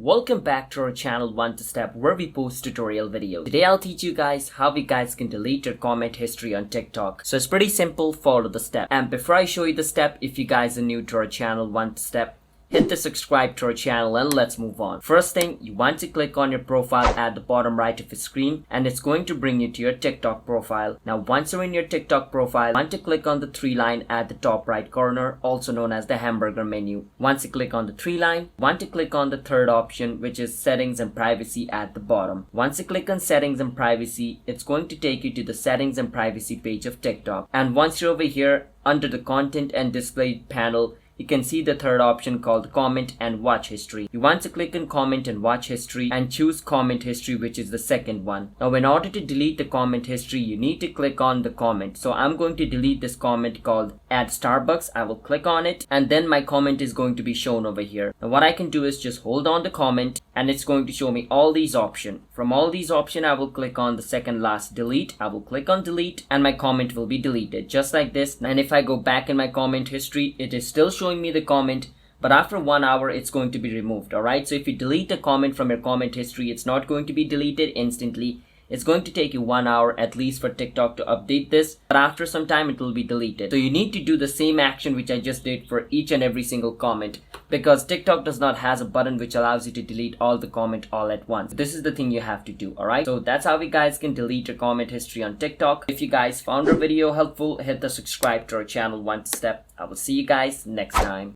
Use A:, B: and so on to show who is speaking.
A: Welcome back to our channel One to Step, where we post tutorial videos. Today I'll teach you guys how you guys can delete your comment history on TikTok. So it's pretty simple, follow the step. And before I show you the step, if you guys are new to our channel One to Step, hit the subscribe to our channel and let's move on. First thing, you want to click on your profile at the bottom right of your screen and it's going to bring you to your TikTok profile. Now once you're in your TikTok profile, you want to click on the three line at the top right corner, also known as the hamburger menu. Once you click on the three line, you want to click on the third option, which is settings and privacy at the bottom. Once you click on settings and privacy, it's going to take you to the settings and privacy page of TikTok. And once you're over here under the content and display panel, you can see the third option called comment and watch history. You want to click on comment and watch history and choose comment history, which is the second one. Now in order to delete the comment history, you need to click on the comment. So I'm going to delete this comment called add Starbucks. I will click on it and then my comment is going to be shown over here. Now what I can do is just hold on the comment and it's going to show me all these options. From all these options, I will click on the second last delete. I will click on delete and my comment will be deleted just like this. And if I go back in my comment history, it is still showing me the comment, but after 1 hour it's going to be removed. Alright, so if you delete a comment from your comment history, it's not going to be deleted instantly. It's going to take you 1 hour at least for TikTok to update this, but after some time it will be deleted. So you need to do the same action which I just did for each and every single comment, because TikTok does not has a button which allows you to delete all the comment all at once. This is the thing you have to do. Alright, so that's how you guys can delete your comment history on TikTok. If you guys found our video helpful, hit the subscribe to our channel One Step. I will see you guys next time.